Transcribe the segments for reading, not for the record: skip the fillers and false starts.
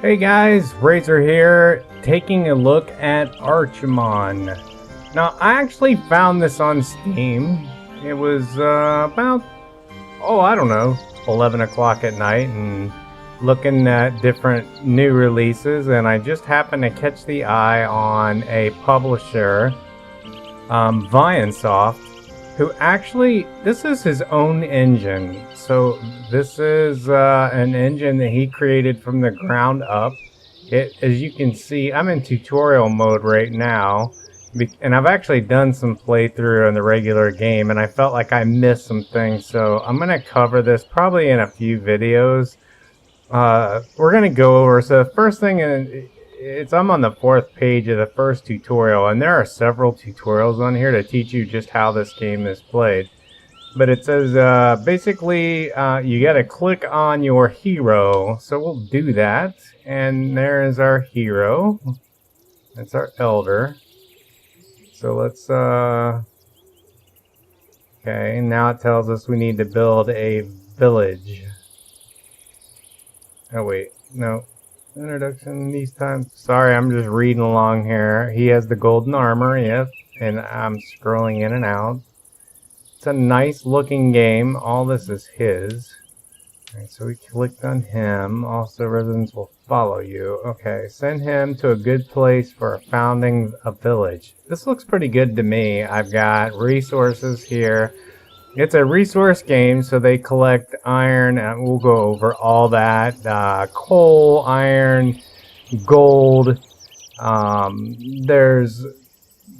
Hey guys, Razor here, taking a look at Archamon. Now, I actually found this on Steam. It was about, I don't know, 11 o'clock at night, and looking at different new releases, and I just happened to catch the eye on a publisher, Vionsoft, who actually, this is his own engine. So this is an engine that he created from the ground up. As you can see, I'm in tutorial mode right now, and I've actually done some playthrough in the regular game, and I felt like I missed some things, so I'm going to cover this probably in a few videos. We're going to go over, so the first thing I'm on the 4th page of the first tutorial, and there are several tutorials on here to teach you just how this game is played. But it says, basically, you gotta click on your hero, so we'll do that. And there is our hero. That's our elder. So let's, okay, now it tells us we need to build a village. Oh wait, no. Introduction these times. Sorry, I'm just reading along here. He has the golden armor, yes, and I'm scrolling in and out. It's a nice looking game. All this is his. Alright, so we clicked on him. Also, residents will follow you. Okay, send him to a good place for founding a village. This looks pretty good to me. I've got resources here. It's a resource game, so they collect iron, and we'll go over all that. Coal, iron, gold. There's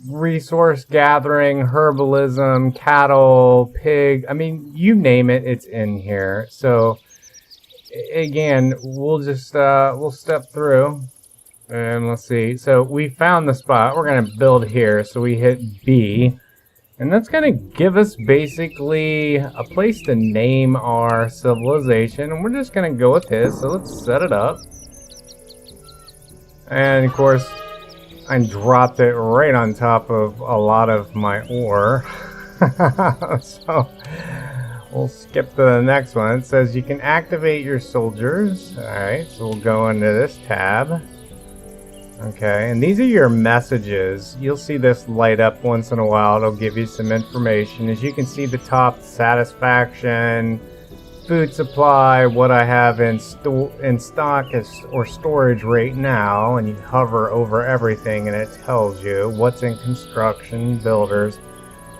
resource gathering, herbalism, cattle, pig. I mean, you name it, it's in here. So, again, we'll just, we'll step through. And let's see. So, we found the spot. We're going to build here. So, we hit B. And that's going to give us basically a place to name our civilization. And we're just going to go with this. So let's set it up. And of course, I dropped it right on top of a lot of my ore. So we'll skip to the next one. It says you can activate your soldiers. Alright, so we'll go into this tab. Okay, and these are your messages. You'll see this light up once in a while. It'll give you some information. As you can see, the top, satisfaction, food supply, what I have in stock or storage right now, and you hover over everything and it tells you what's in construction, builders.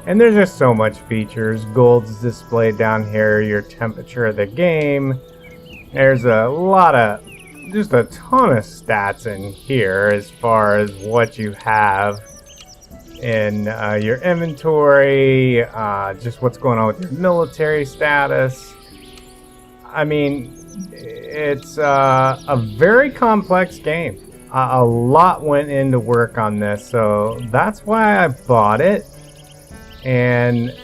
And there's just so much features. Gold's displayed down here, your temperature of the game. There's a lot of, just a ton of stats in here as far as what you have in your inventory, just what's going on with your military status. I mean, it's a very complex game. A lot went into work on this, so that's why I bought it. And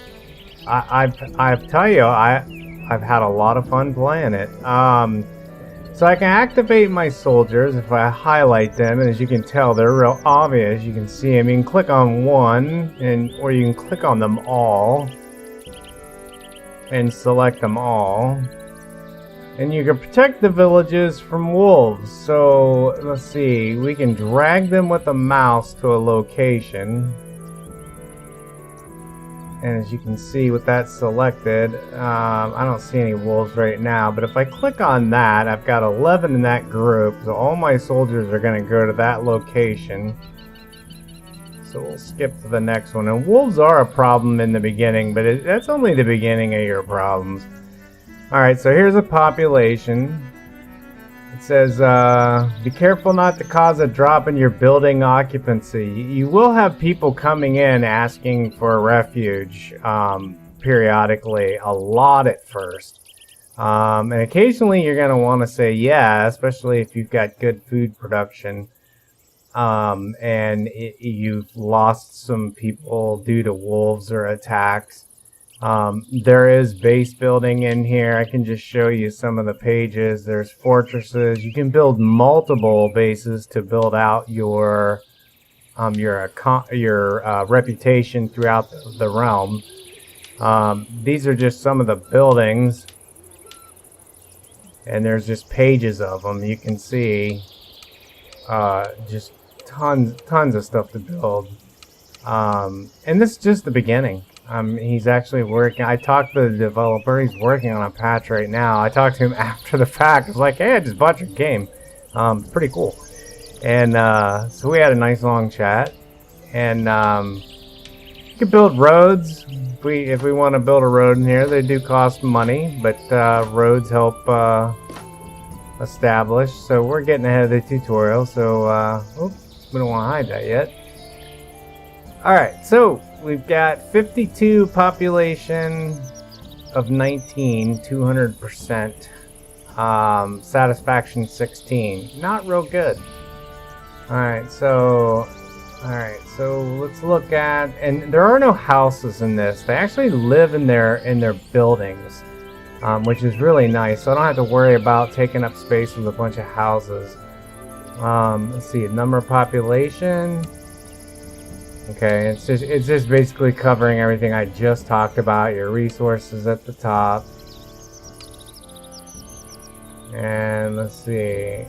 I've tell you, I've had a lot of fun playing it. So I can activate my soldiers if I highlight them, and as you can tell, they're real obvious. You can see them. You can click on one, or you can click on them all and select them all. And you can protect the villages from wolves. So let's see, we can drag them with a mouse to a location. And as you can see with that selected, I don't see any wolves right now, but if I click on that, I've got 11 in that group, so all my soldiers are going to go to that location. So we'll skip to the next one. And wolves are a problem in the beginning, but that's only the beginning of your problems. Alright, so here's a population. It says, be careful not to cause a drop in your building occupancy. You will have people coming in asking for a refuge periodically, a lot at first. And occasionally you're going to want to say yeah, especially if you've got good food production. And you've lost some people due to wolves or attacks. There is base building in here. I can just show you some of the pages. There's fortresses. You can build multiple bases to build out your reputation throughout the realm. These are just some of the buildings. And there's just pages of them. You can see just tons of stuff to build. And this is just the beginning. He's actually working. I talked to the developer. He's working on a patch right now. I talked to him after the fact. I was like, hey, I just bought your game. Pretty cool. And so we had a nice long chat. And you can build roads. If we want to build a road in here, they do cost money. But roads help establish. So we're getting ahead of the tutorial. So oops, we don't want to hide that yet. Alright, so we've got 52 population of 19, 200%. Satisfaction 16. Not real good. Alright, so let's look at, and there are no houses in this. They actually live in their buildings, which is really nice. So I don't have to worry about taking up space with a bunch of houses. Let's see, number of population. Okay, it's just basically covering everything I just talked about. Your resources at the top. And let's see.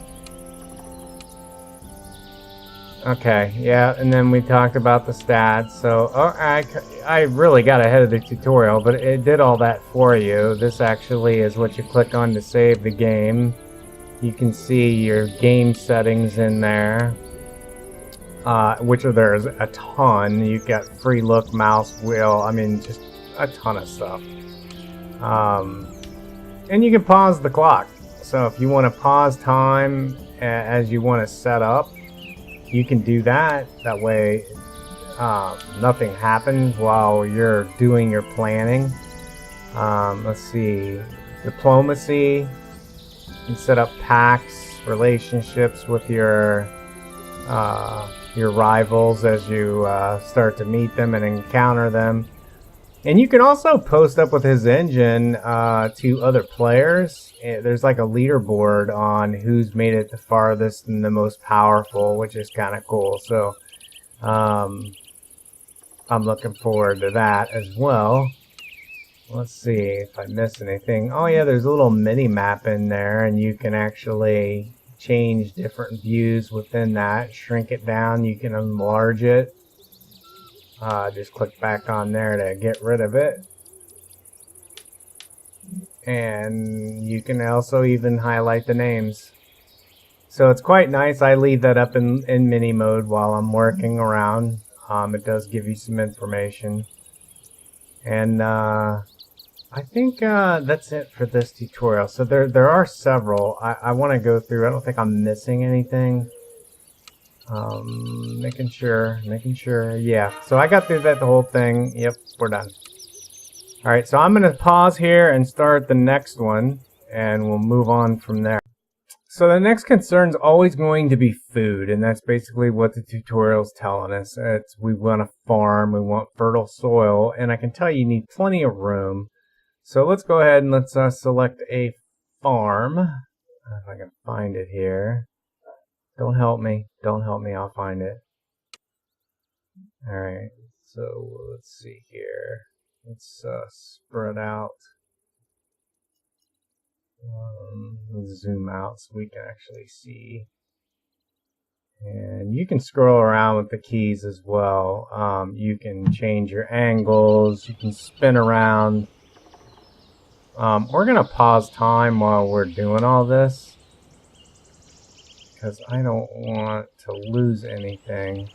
Okay, yeah, and then we talked about the stats. So I really got ahead of the tutorial, but it did all that for you. This actually is what you click on to save the game. You can see your game settings in there. Which there's a ton. You've got free look, mouse wheel, I mean just a ton of stuff. And you can pause the clock. So if you want to pause time as you want to set up, you can do that. That way nothing happens while you're doing your planning. Let's see, diplomacy. You can set up pacts, relationships with your rivals as you start to meet them and encounter them. And you can also post up with his engine to other players. There's like a leaderboard on who's made it the farthest and the most powerful, which is kind of cool. So I'm looking forward to that as well. Let's see if I miss anything. Oh yeah, there's a little mini map in there, and you can actually change different views within that. Shrink it down, you can enlarge it. Just click back on there to get rid of it. And you can also even highlight the names. So it's quite nice. I leave that up in mini mode while I'm working around. It does give you some information. And I think that's it for this tutorial. So there are several. I want to go through. I don't think I'm missing anything. Making sure. Yeah. So I got through that the whole thing. Yep, we're done. All right. So I'm going to pause here and start the next one, and we'll move on from there. So the next concern is always going to be food, and that's basically what the tutorial's telling us. We want a farm, we want fertile soil, and I can tell you need plenty of room. So let's go ahead and let's select a farm. If I can find it here. Don't help me, I'll find it. Alright, so let's see here. Let's spread out. Let's zoom out so we can actually see. And you can scroll around with the keys as well. You can change your angles, you can spin around. We're going to pause time while we're doing all this, because I don't want to lose anything.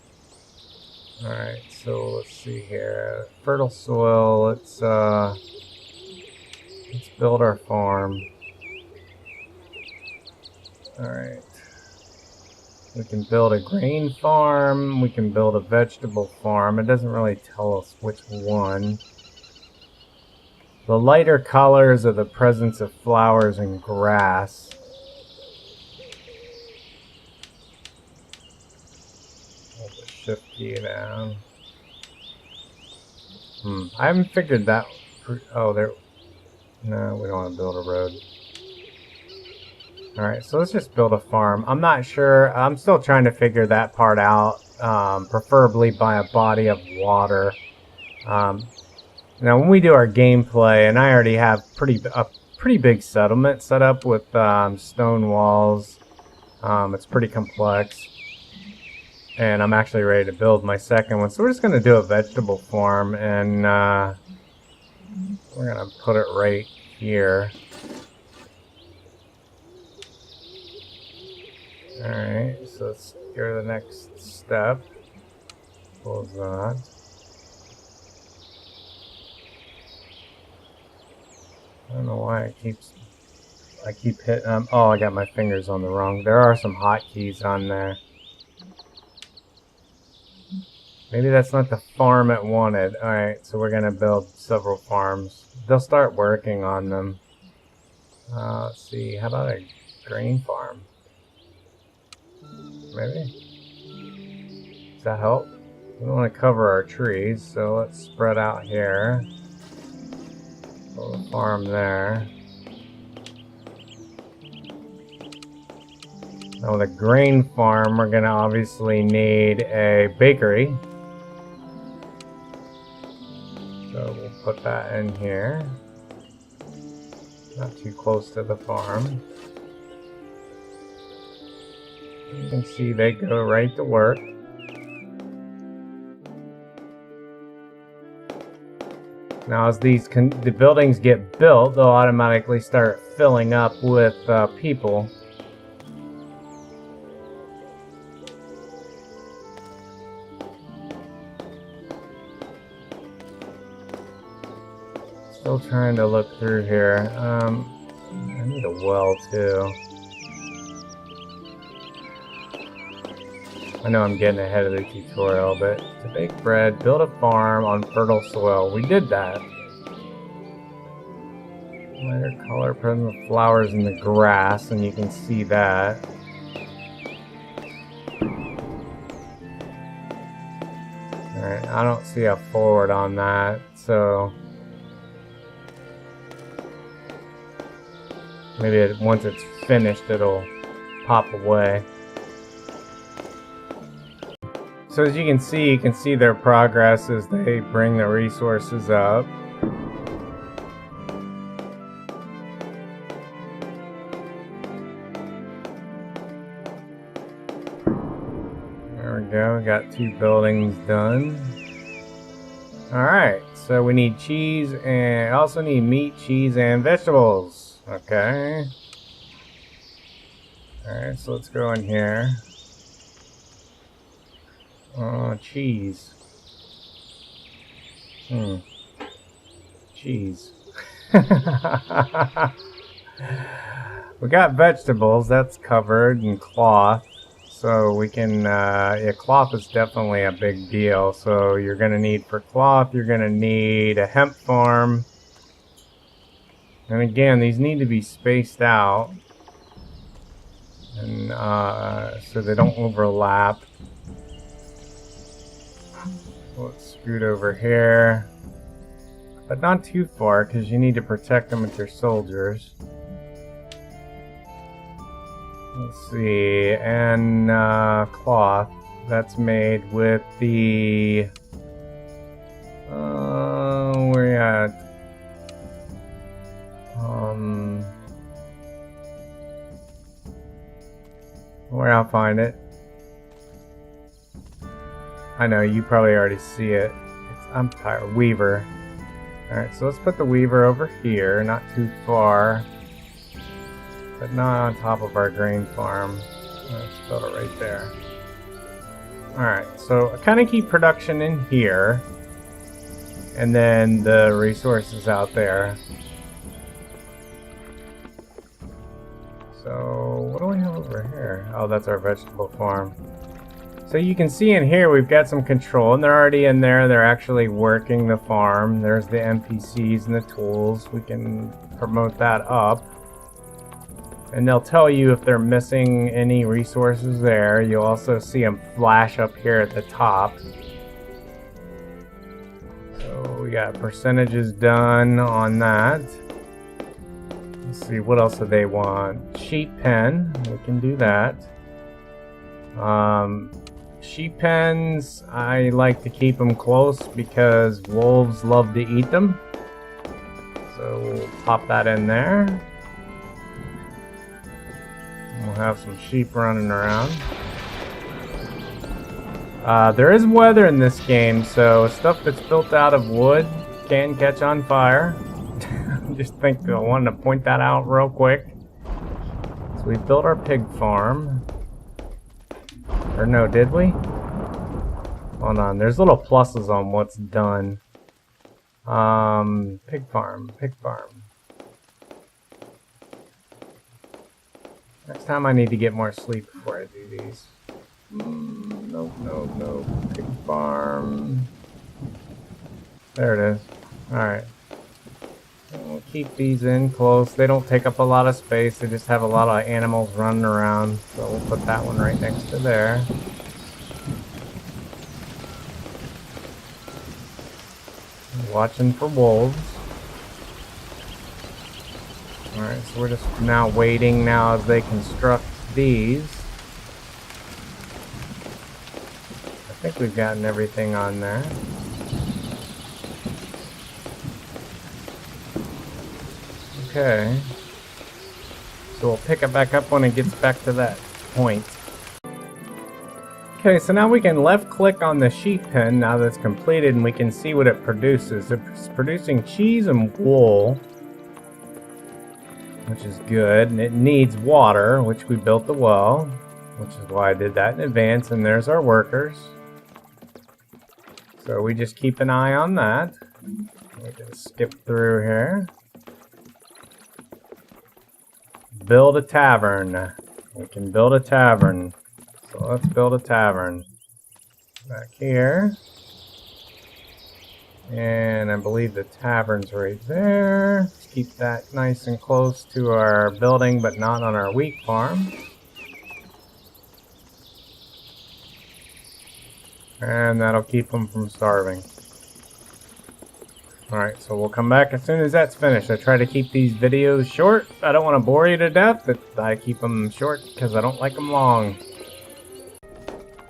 Alright, so let's see here. Fertile soil, let's build our farm. Alright. We can build a grain farm, we can build a vegetable farm. It doesn't really tell us which one. The lighter colors are the presence of flowers and grass. Hold the shift key down. I haven't figured that. Oh, there. No, we don't want to build a road. Alright, so let's just build a farm. I'm not sure. I'm still trying to figure that part out. Preferably by a body of water. Now, when we do our gameplay, and I already have a pretty big settlement set up with stone walls. It's pretty complex. And I'm actually ready to build my second one. So we're just going to do a vegetable farm, and we're going to put it right here. Alright, so let's go to the next step. Close that. I don't know why I keep hitting, oh, I got my fingers on the wrong. There are some hotkeys on there. Maybe that's not the farm it wanted. Alright, so we're going to build several farms. They'll start working on them. Let's see, how about a grain farm? Maybe? Does that help? We don't want to cover our trees, so let's spread out here. Build a farm there. Now with a grain farm, we're going to obviously need a bakery. So we'll put that in here. Not too close to the farm. You can see they go right to work. Now as the buildings get built, they'll automatically start filling up with people. Still trying to look through here. I need a well too. I know I'm getting ahead of the tutorial, but to bake bread, build a farm on fertile soil. We did that. Lighter color, present with flowers in the grass, and you can see that. Alright, I don't see a forward on that, so maybe once it's finished, it'll pop away. So as you can see their progress as they bring the resources up. There we go, we got 2 buildings done. Alright, so we need cheese and also need meat, cheese, and vegetables. Okay. Alright, so let's go in here. Cheese. Cheese. We got vegetables, that's covered, and cloth. So we can, yeah, cloth is definitely a big deal. So you're going to need, for cloth, you're going to need a hemp farm. And again, these need to be spaced out. And, so they don't overlap. Let's scoot over here, but not too far because you need to protect them with your soldiers. Let's see, and cloth, that's made with the, where you at? Where I'll find it. I know, you probably already see it. I'm tired. Weaver. Alright, so let's put the weaver over here, not too far. But not on top of our grain farm. Let's put it right there. Alright, so I kind of keep production in here. And then the resources out there. So, what do we have over here? Oh, that's our vegetable farm. So you can see in here we've got some control, and they're already in there. They're actually working the farm. There's the NPCs and the tools. We can promote that up. And they'll tell you if they're missing any resources there. You'll also see them flash up here at the top. So we got percentages done on that. Let's see, what else do they want? Sheep pen, we can do that. Sheep pens, I like to keep them close because wolves love to eat them. So we'll pop that in there. We'll have some sheep running around. There is weather in this game, so stuff that's built out of wood can catch on fire. Just think I wanted to point that out real quick. So we built our pig farm. Or no, did we? Hold on, there's little pluses on what's done. Pig farm, pig farm. Next time I need to get more sleep before I do these. Nope, nope, nope. Pig farm. There it is. Alright. We'll keep these in close. They don't take up a lot of space. They just have a lot of animals running around. So we'll put that one right next to there. Watching for wolves. Alright, so we're just now waiting now as they construct these. I think we've gotten everything on there. Okay. So we'll pick it back up when it gets back to that point. Okay, so now we can left click on the sheep pen now that's completed and we can see what it produces. It's producing cheese and wool, which is good, and it needs water, which we built the well, which is why I did that in advance, and there's our workers. So we just keep an eye on that. We can skip through here. Build a tavern. We can build a tavern. So let's build a tavern. Back here. And I believe the tavern's right there. Let's keep that nice and close to our building, but not on our wheat farm. And that'll keep them from starving. Alright, so we'll come back as soon as that's finished. I try to keep these videos short. I don't want to bore you to death, but I keep them short because I don't like them long.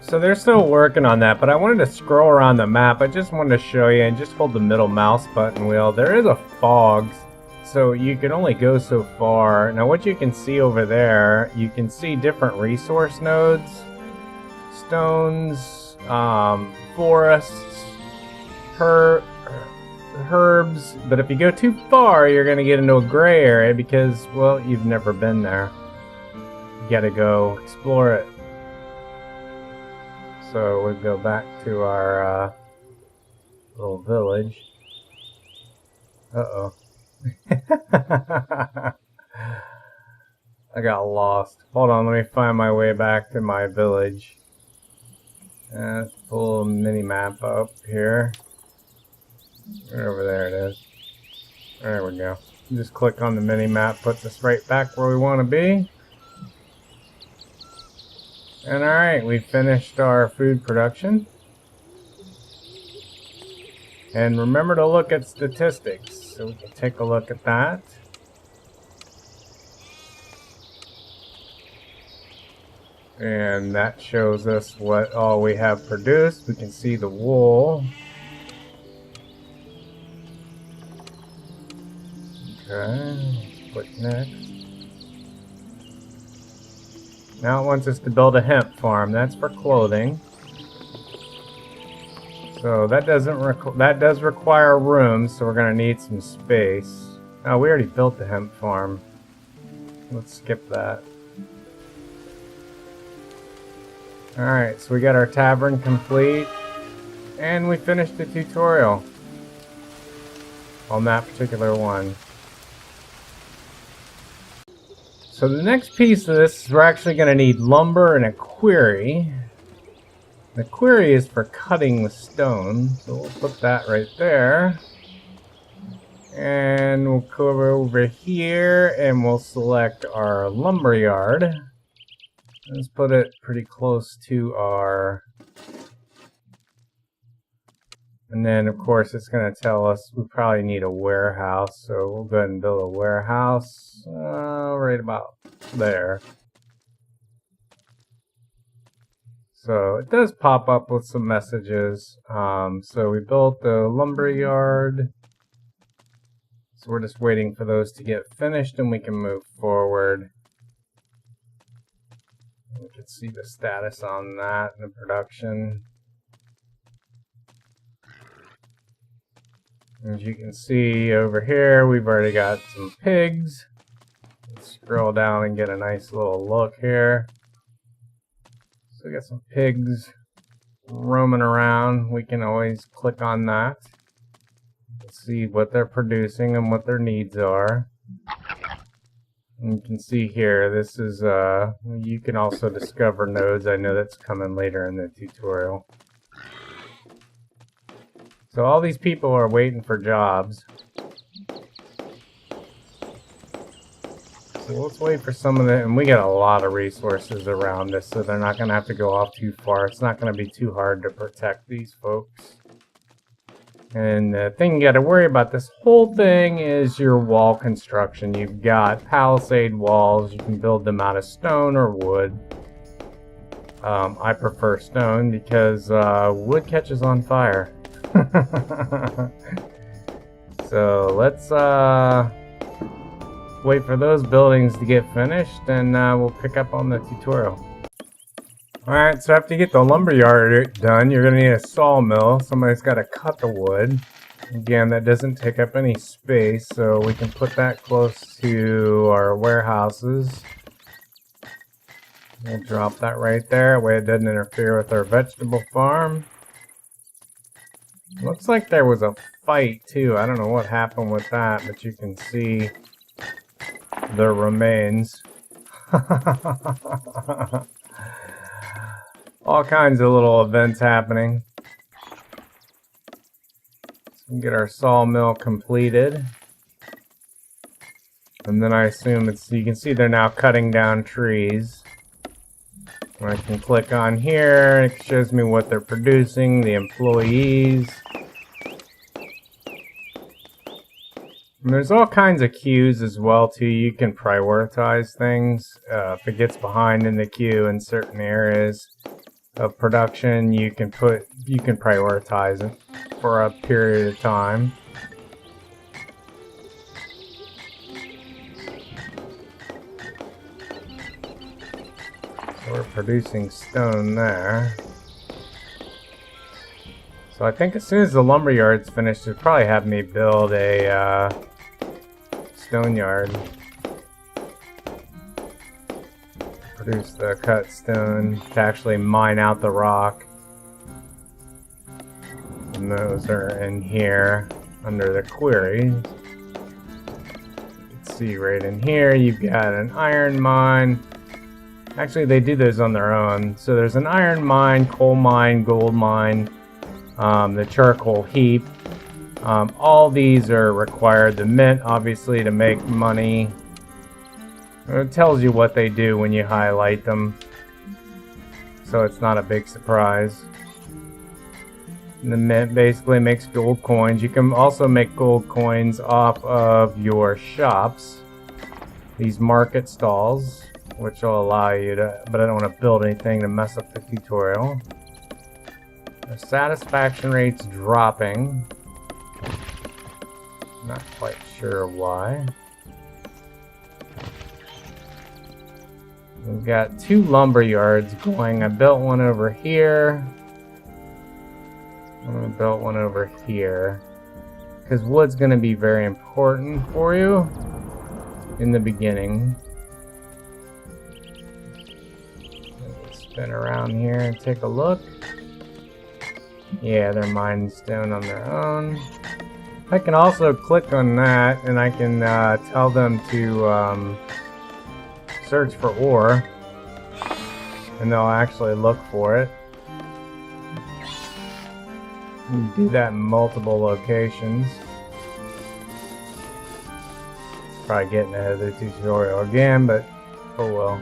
So they're still working on that, but I wanted to scroll around the map. I just wanted to show you, and just hold the middle mouse button wheel. There is a fog, so you can only go so far. Now what you can see over there, you can see different resource nodes, stones, forests, herbs, but if you go too far, you're going to get into a gray area because, well, you've never been there. You got to go explore it. So we'll go back to our little village. Uh-oh. I got lost. Hold on, let me find my way back to my village. Let's pull a mini-map up here. Right over there it is. There we go. Just click on the mini-map, puts us right back where we want to be. And alright, we finished our food production. And remember to look at statistics. So we can take a look at that. And that shows us what all we have produced. We can see the wool. Okay, let's click next. Now it wants us to build a hemp farm. That's for clothing. So that does require room, so we're going to need some space. Oh, we already built the hemp farm. Let's skip that. Alright, so we got our tavern complete. And we finished the tutorial on that particular one. So the next piece of this is we're actually going to need lumber and a quarry. The quarry is for cutting the stone, so we'll put that right there. And we'll go over here and we'll select our lumber yard. Let's put it pretty close to our... And then of course it's going to tell us we probably need a warehouse, so we'll go ahead and build a warehouse right about there. So it does pop up with some messages. So we built the lumber yard. So we're just waiting for those to get finished and we can move forward. We can see the status on that in the production. As you can see over here, we've already got some pigs. Let's scroll down and get a nice little look here. So we got some pigs roaming around. We can always click on that. See what they're producing and what their needs are. And you can see here, this is, you can also discover nodes. I know that's coming later in the tutorial. So all these people are waiting for jobs. So let's wait for some of them. And we got a lot of resources around us, so they're not going to have to go off too far. It's not going to be too hard to protect these folks. And the thing you got to worry about this whole thing is your wall construction. You've got palisade walls. You can build them out of stone or wood. I prefer stone because wood catches on fire. So let's wait for those buildings to get finished and we'll pick up on the tutorial. Alright, so after you get the lumberyard done, you're going to need a sawmill. Somebody's got to cut the wood. Again, that doesn't take up any space, so we can put that close to our warehouses. We'll drop that right there, that way it doesn't interfere with our vegetable farm. Looks like there was a fight too. I don't know what happened with that, but you can see the remains. All kinds of little events happening. So we can get our sawmill completed. And then I assume it's, you can see they're now cutting down trees. And I can click on here, it shows me what they're producing, the employees. And there's all kinds of queues as well too. You can prioritize things. If it gets behind in the queue in certain areas of production, you can prioritize it for a period of time. So we're producing stone there. So I think as soon as the lumberyard's finished, it'll probably have me build a stone yard. Produce the cut stone to actually mine out the rock. And those are in here under the query. You can see right in here you've got an iron mine. Actually, they do those on their own. So there's an iron mine, coal mine, gold mine, the charcoal heap. All these are required. The mint, obviously, to make money. It tells you what they do when you highlight them, so it's not a big surprise. And the mint basically makes gold coins. You can also make gold coins off of your shops, these market stalls, which will allow you to, but I don't want to build anything to mess up the tutorial. Our satisfaction rate's dropping. Not quite sure why. We've got 2 lumber yards going. I built one over here. I'm going to build one over here. Because wood's going to be very important for you in the beginning. Let's spin around here and take a look. Yeah, they're mining stone on their own. I can also click on that and I can tell them to search for ore, and they'll actually look for it. You do that in multiple locations. Probably getting ahead of the tutorial again, but oh well.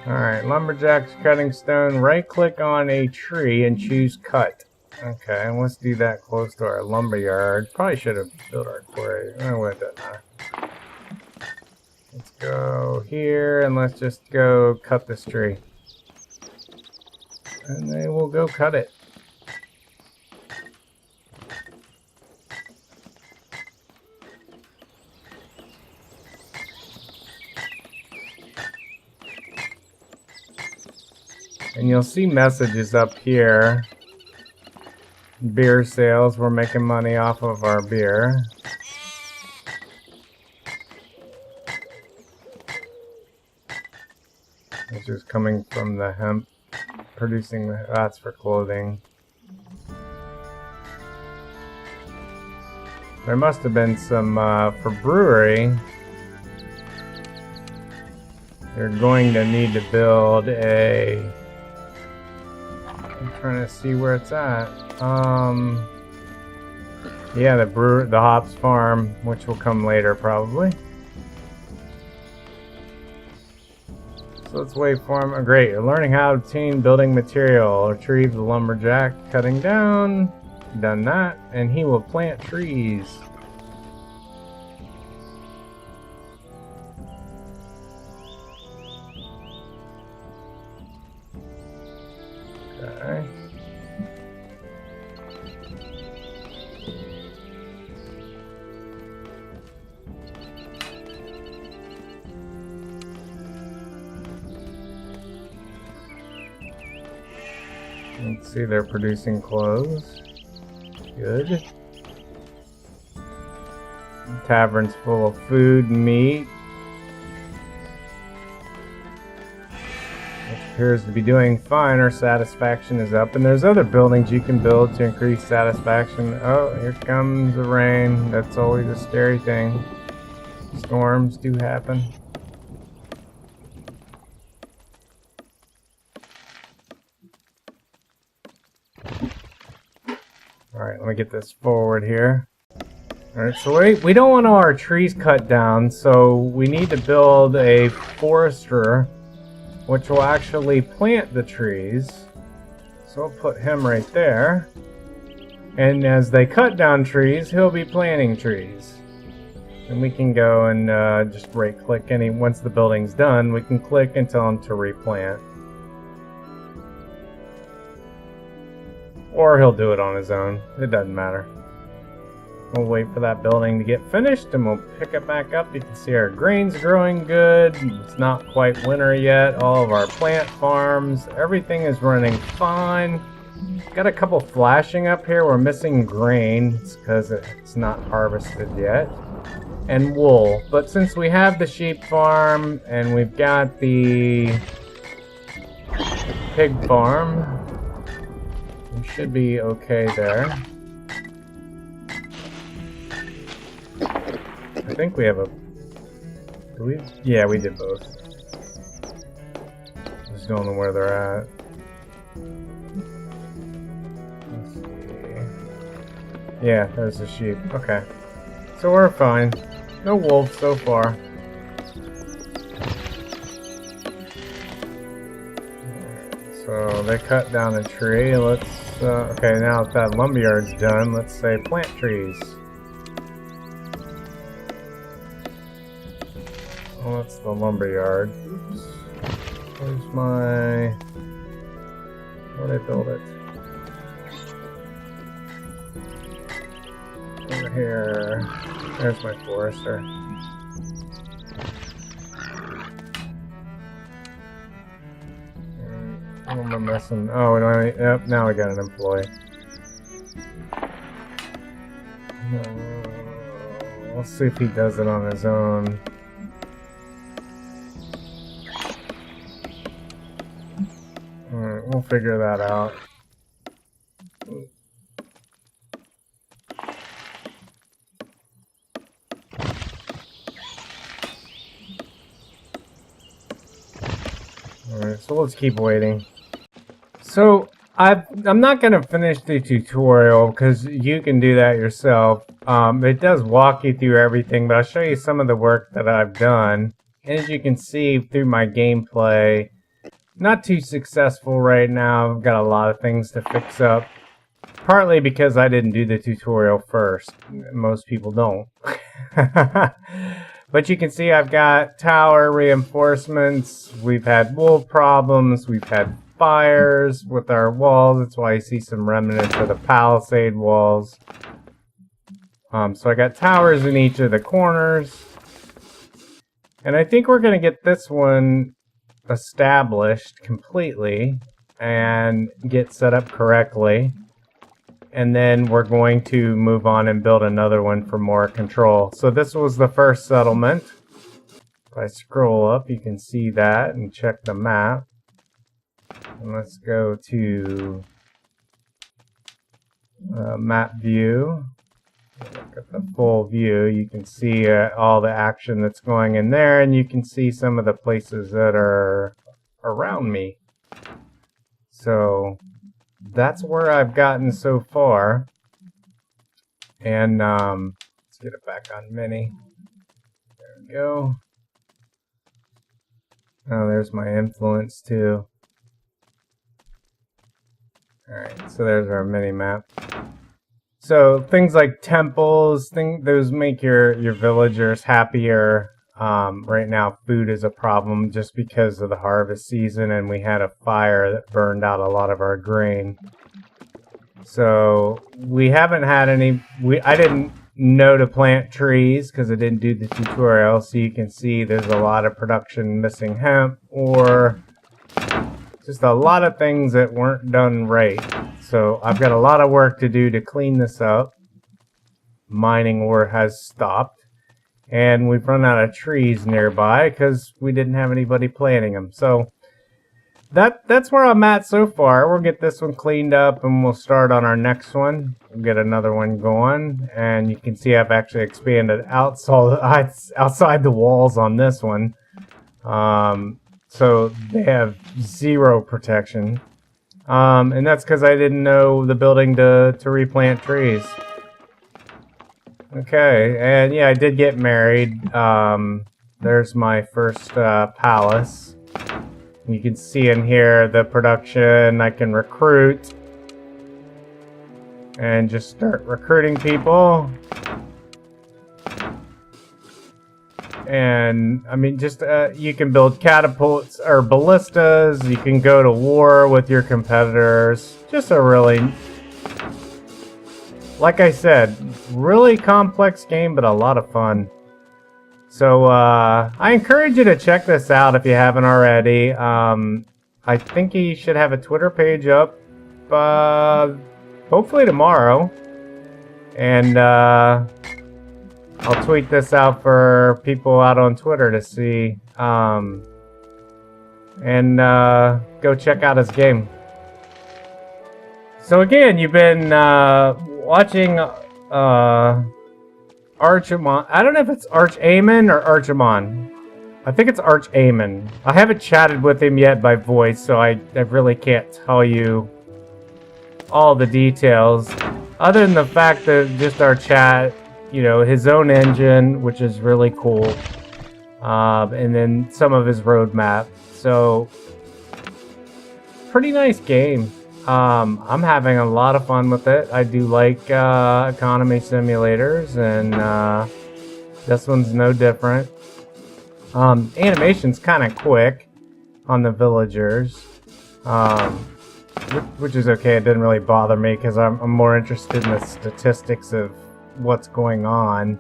Alright, lumberjacks cutting stone. Right click on a tree and choose cut. Okay, and let's do that close to our lumberyard. Probably should have built our quarry. Oh, it doesn't matter. Let's go here and let's just go cut this tree. And they will go cut it. And you'll see messages up here. Beer sales, we're making money off of our beer. Which is coming from the hemp, producing the, that's for clothing. There must have been some, for brewery. You're going to need to build a, I'm trying to see where it's at. Yeah, the hops farm, which will come later probably. So let's wait for him. Oh, great, you're learning how to obtain building material. Retrieve the lumberjack, cutting down. Done that, and he will plant trees. Okay. Let's see, they're producing clothes. Good. Tavern's full of food and meat. Which appears to be doing fine. Our satisfaction is up. And there's other buildings you can build to increase satisfaction. Oh, here comes the rain. That's always a scary thing. Storms do happen. Alright, let me get this forward here. Alright, so we don't want all our trees cut down, so we need to build a forester which will actually plant the trees. So we'll put him right there. And as they cut down trees, he'll be planting trees. And we can go and just right click any, once the building's done, we can click and tell him to replant. Or he'll do it on his own. It doesn't matter. We'll wait for that building to get finished and we'll pick it back up. You can see our grain's growing good. It's not quite winter yet. All of our plant farms, everything is running fine. Got a couple flashing up here. We're missing grain. It's because it's not harvested yet. And wool. But since we have the sheep farm and we've got the pig farm, we should be okay there. I think we have a... Do we? Yeah, we did both. Just don't know where they're at. Let's see. Yeah, there's the sheep. Okay. So we're fine. No wolves so far. So they cut down a tree. Let's... okay, now that that lumberyard's done, let's say plant trees. Oh, that's the lumberyard. Oops. Where's my... Where did I build it? Over here. There's my forester. What am I missing? Oh, yep, now I got an employee. Let's see if he does it on his own. Alright, we'll figure that out. Alright, so let's keep waiting. So, I'm not going to finish the tutorial because you can do that yourself. It does walk you through everything, but I'll show you some of the work that I've done. And as you can see through my gameplay, not too successful right now. I've got a lot of things to fix up. Partly because I didn't do the tutorial first. Most people don't. But you can see I've got tower reinforcements. We've had wool problems. We've had spires with our walls. That's why you see some remnants of the palisade walls. So I got towers in each of the corners. And I think we're going to get this one established completely and get set up correctly. And then we're going to move on and build another one for more control. So this was the first settlement. If I scroll up, you can see that and check the map. And let's go to map view. Look at the full view. You can see all the action that's going in there, and you can see some of the places that are around me. So that's where I've gotten so far. And let's get it back on mini. There we go. Oh, there's my influence too. Alright, so there's our mini map. So things like temples, those make your villagers happier. Right now food is a problem just because of the harvest season, and we had a fire that burned out a lot of our grain. So we haven't had any, I didn't know to plant trees because I didn't do the tutorial, so you can see there's a lot of production missing hemp, or just a lot of things that weren't done right. So I've got a lot of work to do to clean this up. Mining ore has stopped, and we've run out of trees nearby because we didn't have anybody planting them. So that's where I'm at so far. We'll get this one cleaned up and we'll start on our next one. We'll get another one going, and you can see I've actually expanded outside the walls on this one. So they have 0 protection. And that's because I didn't know the building to replant trees. Okay, and yeah, I did get married. There's my first palace. You can see in here the production. I can recruit and just start recruiting people. And I mean, just you can build catapults or ballistas. You can go to war with your competitors. Just a really, like I said, really complex game, but a lot of fun. So I encourage you to check this out if you haven't already. I think he should have a Twitter page up hopefully tomorrow. And I'll tweet this out for people out on Twitter to see. And go check out his game. So again, you've been watching Archamon. I don't know if it's Archamon or Archamon. I think it's Archamon. I haven't chatted with him yet by voice, so I really can't tell you all the details. Other than the fact that just our chat, you know, his own engine, which is really cool. And then some of his roadmap. So, pretty nice game. I'm having a lot of fun with it. I do like economy simulators, and this one's no different. Animation's kind of quick on the villagers, which is okay. It didn't really bother me because I'm more interested in the statistics of what's going on.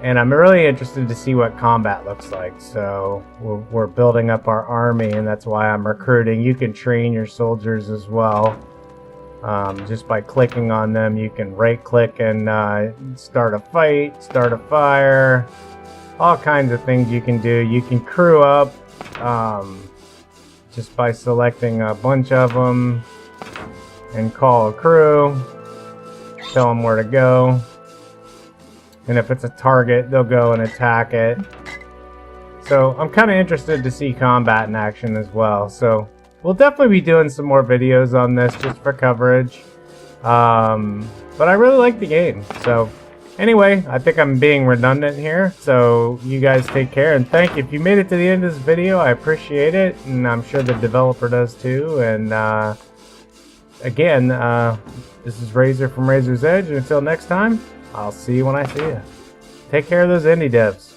And I'm really interested to see what combat looks like. So we're building up our army, and that's why I'm recruiting. You can train your soldiers as well. Just by clicking on them, you can right-click and start a fight, start a fire, all kinds of things you can do. You can crew up just by selecting a bunch of them and call a crew, tell them where to go. And if it's a target, they'll go and attack it. So I'm kind of interested to see combat in action as well. So we'll definitely be doing some more videos on this just for coverage. But I really like the game. So anyway, I think I'm being redundant here. So you guys take care, and thank you. If you made it to the end of this video, I appreciate it. And I'm sure the developer does too. And again, this is Razor from Razor's Edge. And until next time, I'll see you when I see you. Take care of those indie devs.